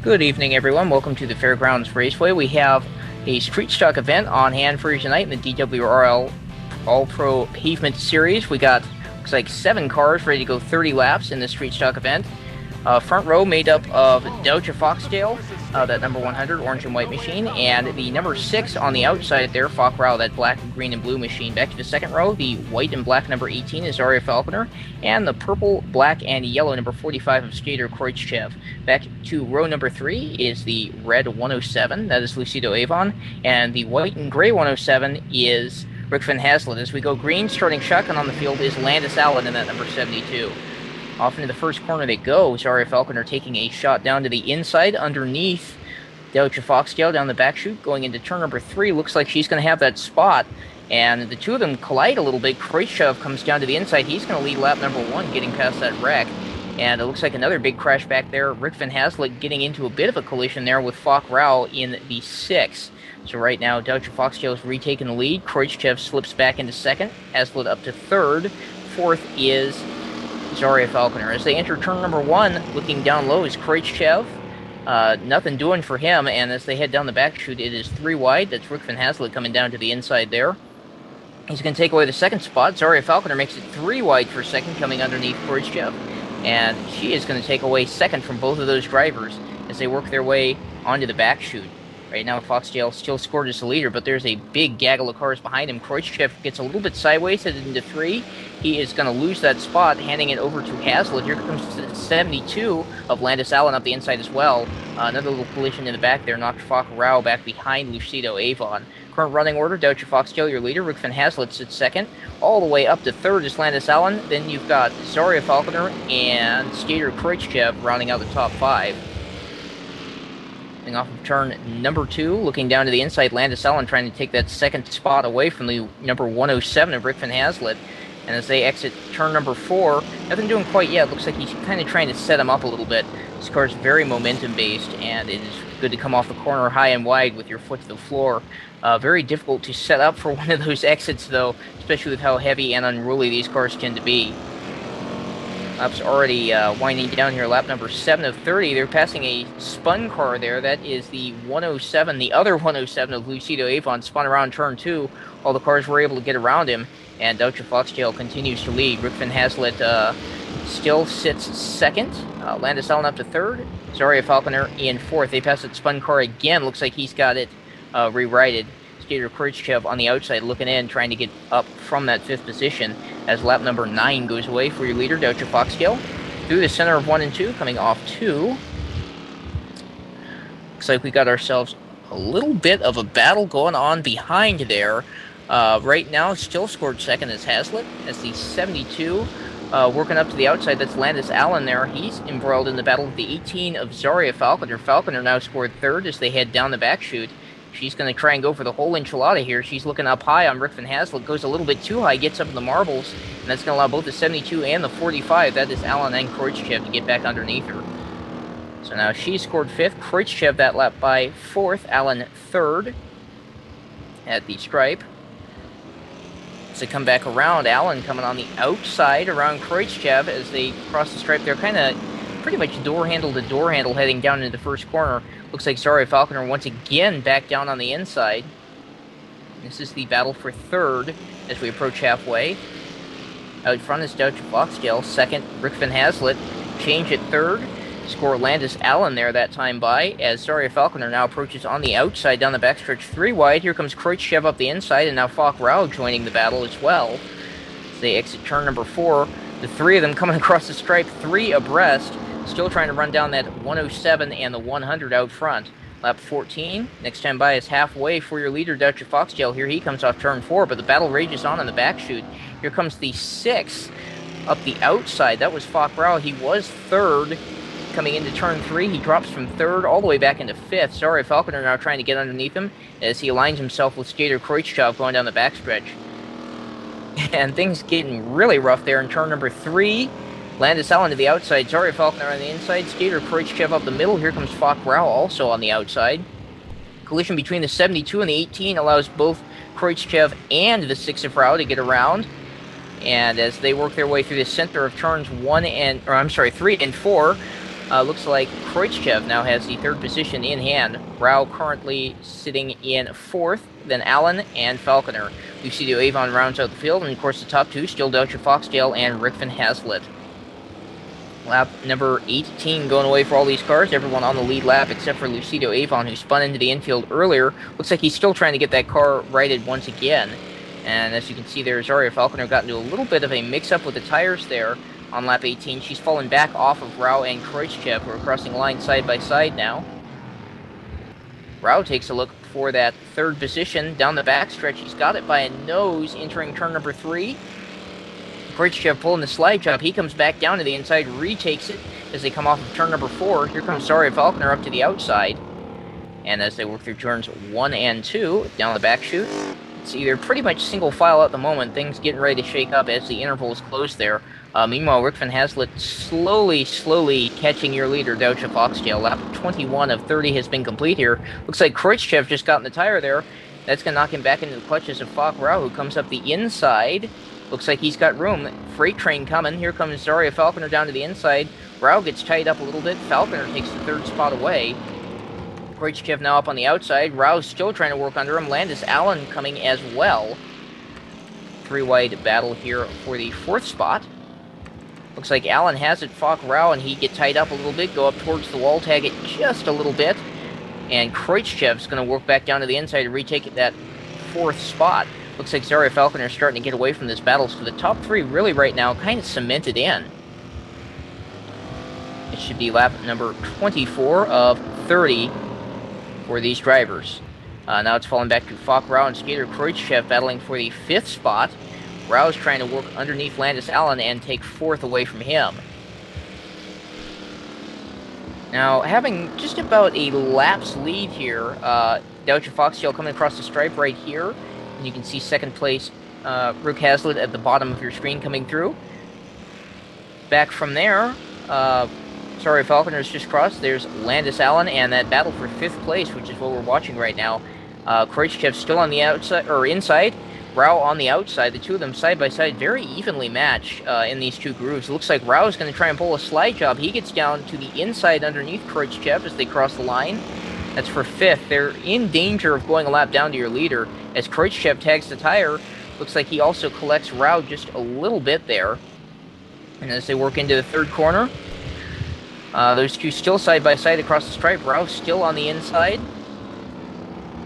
Good evening, everyone. Welcome to the Fairgrounds Raceway. We have a street stock event on hand for you tonight in the DWRL All-Pro Pavement Series. We got, looks like 7 cars ready to go 30 laps in the street stock event. Front row made up of Doja Foxtail, that number 100 orange and white machine, and the number 6 on the outside there, Fockrau, that black, green, and blue machine. Back to the second row, the white and black number 18 is Zarya Falconer, and the purple, black, and yellow number 45 of Skater Kreutzchev. Back to row number 3 is the red 107, that is Lucido Avon, and the white and gray 107 is Rick Van Haslet. As we go green, starting shotgun on the field is Landis Allen in that number 72. Off into the first corner they go. Zarya Falconer taking a shot down to the inside underneath Doja Foxtail down the back chute. Going into turn number 3, looks like she's going to have that spot. And the two of them collide a little bit. Kreutzchev comes down to the inside. He's going to lead lap number 1, getting past that wreck. And it looks like another big crash back there. Rick Van Haslet getting into a bit of a collision there with Fockrau in the 6. So right now, Doja Foxtail is retaking the lead. Kreutzchev slips back into second. Haslet up to third. Fourth is Zarya Falconer. As they enter turn number 1, looking down low is Kreutzchev. Nothing doing for him, and as they head down the back chute, it is 3 wide. That's Rick Van Haslet coming down to the inside there. He's going to take away the second spot. Zarya Falconer makes it 3 wide for second, coming underneath Kreutzchev. And she is going to take away second from both of those drivers as they work their way onto the back chute. Right now, Foxtail still scored as the leader, but there's a big gaggle of cars behind him. Kreutzchev gets a little bit sideways, headed into 3. He is going to lose that spot, handing it over to Haslet. Here comes the 72 of Landis Allen up the inside as well. Another little collision in the back there knocked Fockrau back behind Lucido Avon. Current running order, Doja Foxtail, your leader. Rick Van Haslet sits second. All the way up to third is Landis Allen. Then you've got Zarya Falconer and Skater Kreutzchev rounding out the top 5. Off of turn number 2, looking down to the inside, Landis Allen trying to take that second spot away from the number 107 of Rick Van Haslet. And as they exit turn number 4, nothing doing quite yet. Looks like he's kind of trying to set him up a little bit. This car is very momentum-based, and it is good to come off the corner high and wide with your foot to the floor. Very difficult to set up for one of those exits, though, especially with how heavy and unruly these cars tend to be. Lap's already winding down here, lap number 7 of 30. They're passing a spun car there. That is the 107, the other 107 of Lucido Avon, spun around turn 2. All the cars were able to get around him, and Doja Foxtail continues to lead. Rick Van Haslet still sits second. Landis Allen up to third. Zarya Falconer in fourth. They pass that spun car again. Looks like he's got it rewrited. Skater Kreutzchev on the outside looking in, trying to get up from that 5th position as lap number 9 goes away for your leader, Doja Foxtail. Through the center of 1 and 2, coming off 2. Looks like we got ourselves a little bit of a battle going on behind there. Right now, still scored second is Haslet, as the 72 working up to the outside. That's Landis Allen there. He's embroiled in the battle with the 18 of Zarya Falconer. Falconer now scored third as they head down the back chute. She's going to try and go for the whole enchilada here. She's looking up high on Rick Van Haslet. Goes a little bit too high, gets up in the marbles, and that's going to allow both the 72 and the 45, that is Allen and Kreutzchev, to get back underneath her. So now she scored 5th. Kreutzchev that lap by 4th. Allen 3rd at the stripe. As they come back around, Allen coming on the outside around Kreutzchev as they cross the stripe. They're kind of pretty much door handle to door handle heading down into the first corner. Looks like Zarya Falconer once again back down on the inside. This is the battle for 3rd as we approach halfway. Out front is Doja Foxtail. Second, Rick Van Haslet. Change at 3rd. Score Landis Allen there that time by, as Zarya Falconer now approaches on the outside down the backstretch 3 wide. Here comes Kreutzchev up the inside, and now Fockrau joining the battle as well. As they exit turn number 4, the 3 of them coming across the stripe 3 abreast. Still trying to run down that 107 and the 100 out front. Lap 14. Next time by is halfway for your leader, Doja Foxtail. Here he comes off turn 4, but the battle rages on in the back chute. Here comes the 6 up the outside. That was Fockrau. He was 3rd. Coming into turn 3, he drops from 3rd all the way back into 5th. Zarya Falconer now trying to get underneath him as he aligns himself with Skater Kreutzchev going down the backstretch. And things getting really rough there in turn number 3. Landis Allen to the outside, Zarya Falconer on the inside, Skater Kreutzchev up the middle. Here comes Fockrau also on the outside. Collision between the 72 and the 18 allows both Kreutzchev and the 6 of Rau to get around. And as they work their way through the center of turns 3 and 4, Looks like Kreutzchev now has the third position in hand. Rao currently sitting in fourth, then Allen and Falconer. Lucidio Avon rounds out the field, and of course the top two still Deutsche Foxtail and Rick Van Hazlitt. Lap number 18 going away for all these cars. Everyone on the lead lap except for Lucidio Avon, who spun into the infield earlier. Looks like he's still trying to get that car righted once again. And as you can see there, Zaria Falconer got into a little bit of a mix-up with the tires there on lap 18. She's fallen back off of Rao and Kreutzchev, who are crossing line side by side now. Rao takes a look for that third position down the backstretch. He's got it by a nose entering turn number 3. Kreutzchev pulling the slide job. He comes back down to the inside, retakes it as they come off of turn number 4. Here comes Zaria Falconer up to the outside. And as they work through turns 1 and 2, down the back chute, it's either pretty much single file at the moment. Things getting ready to shake up as the interval is closed there. Meanwhile, Rick Van Hazlitt slowly catching your leader, Deutsche Foxtail. Lap 21 of 30 has been complete here. Looks like Kreutzchev just got in the tire there. That's going to knock him back into the clutches of Falk Rao, who comes up the inside. Looks like he's got room. Freight train coming. Here comes Zaria Falconer down to the inside. Rao gets tied up a little bit. Falconer takes the third spot away. Kreutzchev now up on the outside. Rao's still trying to work under him. Landis Allen coming as well. Three-wide battle here for the fourth spot. Looks like Allen has it. Falk Rao, and he get tied up a little bit. Go up towards the wall, tag it just a little bit. And Kreutzchev's going to work back down to the inside to retake that fourth spot. Looks like Zaria Falconer is starting to get away from this battle, so the top three really right now kind of cemented in. It should be lap number 24 of 30 for these drivers. Now it's falling back to Falk Rao and Skater Kreutzchev battling for the fifth spot. Rao's trying to work underneath Landis Allen and take fourth away from him. Now, having just about a lap's lead here, Deutsche Foxtail coming across the stripe right here. And you can see second place Rick Hazlitt at the bottom of your screen coming through. Back from there, Zaria Falconer's just crossed. There's Landis Allen and that battle for fifth place, which is what we're watching right now. Kreutzchev still on the outside, or inside. Rao on the outside. The two of them side by side, very evenly matched in these two grooves. It looks like Rao's going to try and pull a slide job. He gets down to the inside underneath Kreutzchev as they cross the line. That's for fifth. They're in danger of going a lap down to your leader as Kreutzchev tags the tire. Looks like he also collects Rao just a little bit there. And as they work into the third corner, those two still side by side across the stripe. Rao still on the inside.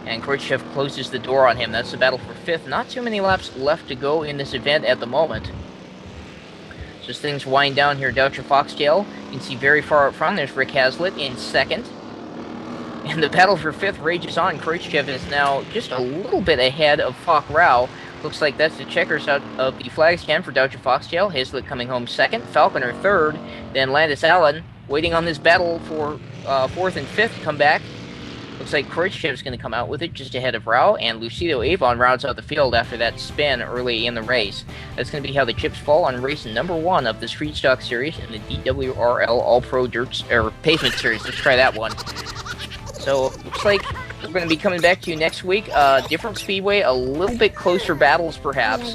And Kreutzchev closes the door on him. That's the battle for fifth. Not too many laps left to go in this event at the moment. So as things wind down here, Deutsche Foxtail, you can see very far up front, there's Rick Hazlitt in second. And the battle for fifth rages on. Kreutzchev is now just a little bit ahead of Falk Rao. Looks like that's the checkers out of the flag stand for Deutsche Foxtail. Hazlitt coming home second, Falconer third, then Landis Allen waiting on this battle for fourth and fifth to come back. Looks like Kreutzchev's going to come out with it just ahead of Rao, and Lucidio Avon rounds out the field after that spin early in the race. That's going to be how the chips fall on race number 1 of the Street Stock Series in the DWRL All-Pro Pavement Series. Let's try that one. So, looks like we're going to be coming back to you next week. Different speedway, a little bit closer battles perhaps.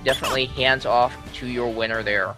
Definitely hands off to your winner there.